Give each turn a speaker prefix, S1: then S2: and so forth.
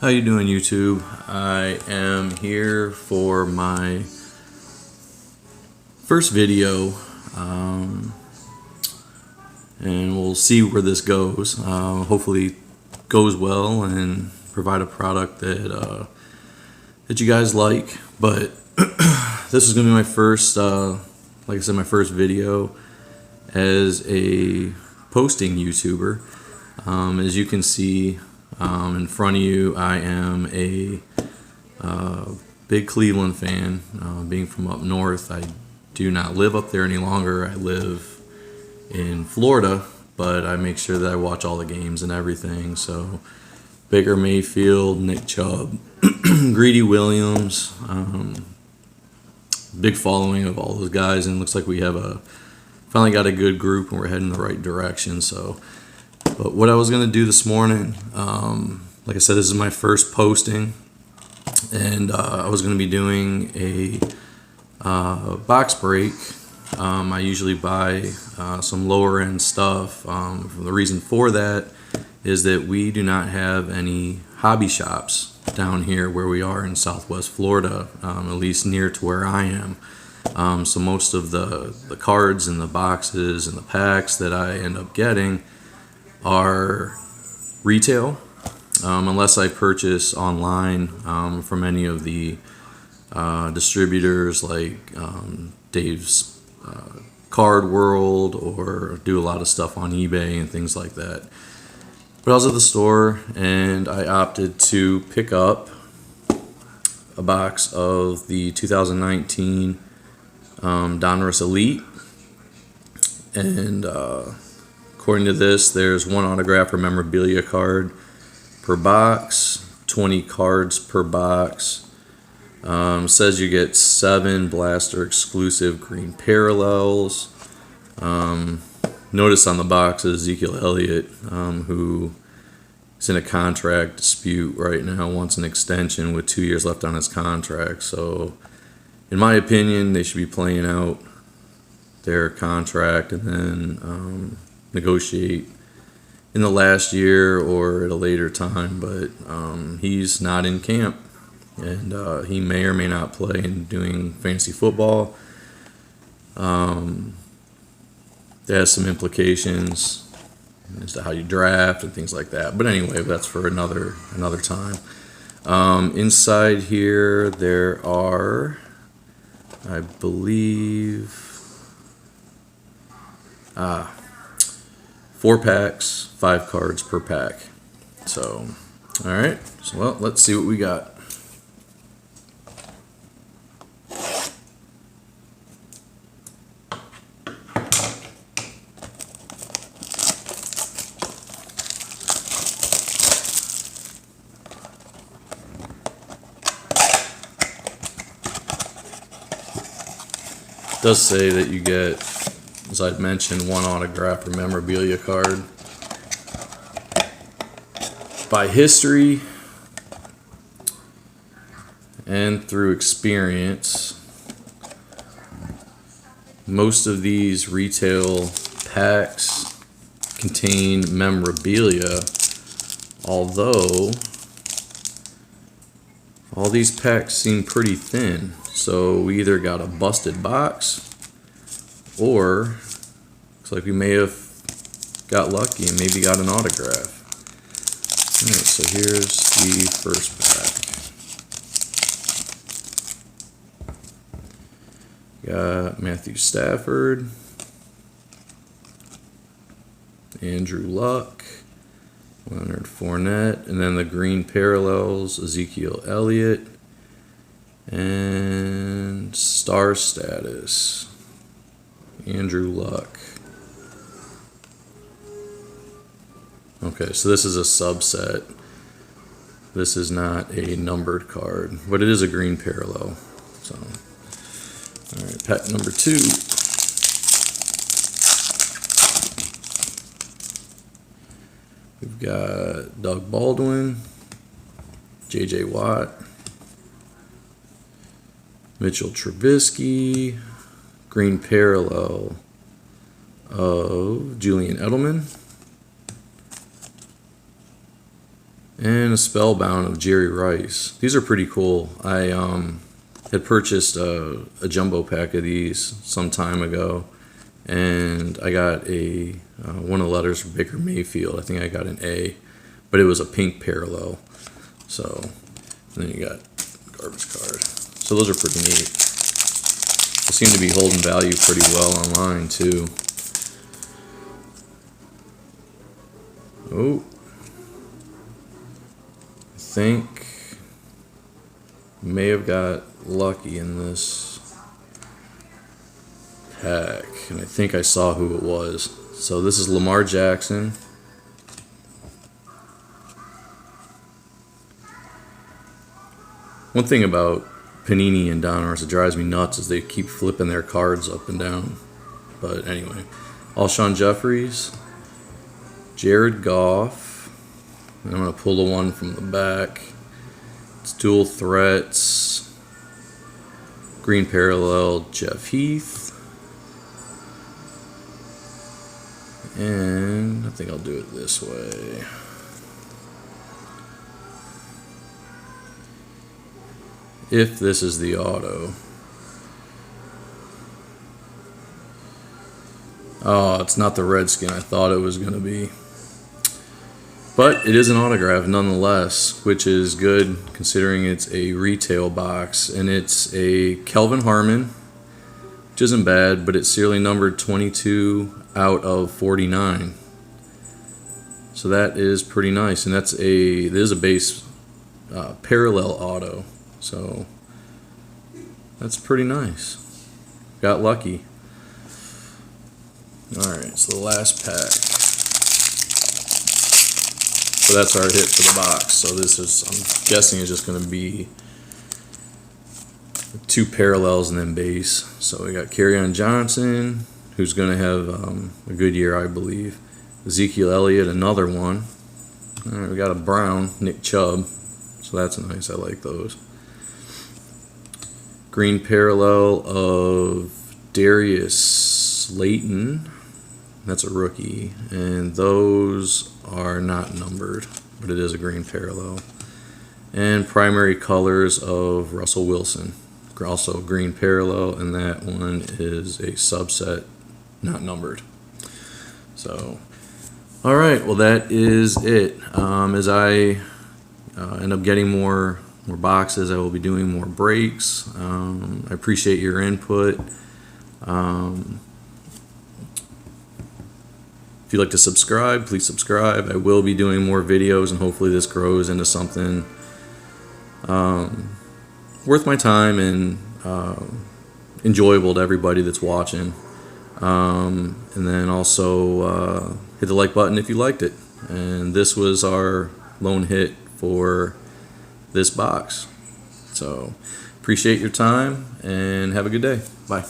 S1: How you doing, YouTube? I am here for my first video, and we'll see where this goes. Hopefully, goes well and provide a product that you guys like. But this is going to be my first, like I said, my first video as a posting YouTuber. As you can see. In front of you, I am a big Cleveland fan. Being from up north, I do not live up there any longer. I live in Florida, but I make sure that I watch all the games and everything. So Baker Mayfield, Nick Chubb, Greedy Williams, big following of all those guys, and it looks like we have finally got a good group and we're heading in the right direction. But what I was going to do this morning, like I said, this is my first posting, and I was going to be doing a box break. I usually buy some lower end stuff. The reason for that is that we do not have any hobby shops down here where we are in Southwest Florida, at least near to where I am. So most of the cards and the boxes and the packs that I end up getting are retail, unless I purchase online from any of the distributors like Dave's Card World, or do a lot of stuff on eBay and things like that. But I was at the store and I opted to pick up a box of the 2019 Donruss Elite, and according to this, there's one autograph or memorabilia card per box, 20 cards per box. Says you get 7 Blaster exclusive green parallels. Notice on the box is Ezekiel Elliott, who is in a contract dispute right now, wants an extension with 2 years left on his contract. So, in my opinion, they should be playing out their contract and then negotiate in the last year or at a later time. But he's not in camp, and he may or may not play in doing fantasy football. It has some implications as to how you draft and things like that. But anyway, that's for another time. Inside here there are, I believe, 4 packs, 5 cards per pack. So, all right. So, well, let's see what we got. It does say that you get, as I'd mentioned, 1 autograph or memorabilia card. By history and through experience, most of these retail packs contain memorabilia, although all these packs seem pretty thin. So we either got a busted box, or looks like we may have got lucky and maybe got an autograph. Alright, so here's the first pack. Got Matthew Stafford, Andrew Luck, Leonard Fournette, and then the green parallels, Ezekiel Elliott, and star status, Andrew Luck. Okay, so this is a subset. This is not a numbered card, but it is a green parallel. So, all right, pack number 2. We've got Doug Baldwin, J.J. Watt, Mitchell Trubisky, green parallel of Julian Edelman, And a Spellbound of Jerry Rice. These are pretty cool. I had purchased a jumbo pack of these some time ago, and I got a one of the letters from Baker Mayfield. I think I got an A, but it was a pink parallel. So, and then you got garbage card. So those are pretty neat. They seem to be holding value pretty well online too. Oh, I think may have got lucky in this pack, and I think I saw who it was. So this is Lamar Jackson. One thing about Panini and Donruss that drives me nuts is they keep flipping their cards up and down. But anyway, Alshon Jeffries, Jared Goff, and I'm going to pull the one from the back. It's dual threats, green parallel, Jeff Heath, and I think I'll do it this way. If this is the auto. Oh, it's not the Redskin I thought it was going to be. But it is an autograph nonetheless, which is good considering it's a retail box. And it's a Kelvin Harmon, which isn't bad, but it's serially numbered 22 out of 49. So that is pretty nice. And it is a base parallel auto. So that's pretty nice. Got lucky. Alright, so the last pack. So that's our hit for the box. So this is, I'm guessing, is just going to be 2 parallels and then base. So we got Kerryon Johnson, who's going to have a good year, I believe. Ezekiel Elliott, another one. Alright, we got a brown, Nick Chubb. So that's nice. I like those. Green parallel of Darius Slayton. That's a rookie. And those are not numbered, but it is a green parallel. And primary colors of Russell Wilson. Also green parallel, and that one is a subset, not numbered. So, alright, well that is it. As I end up getting more boxes, I will be doing more breaks. I appreciate your input. If you'd like to subscribe, please subscribe. I will be doing more videos, and hopefully this grows into something worth my time and enjoyable to everybody that's watching. And then also hit the like button if you liked it. And this was our lone hit for this box. So appreciate your time and have a good day. Bye.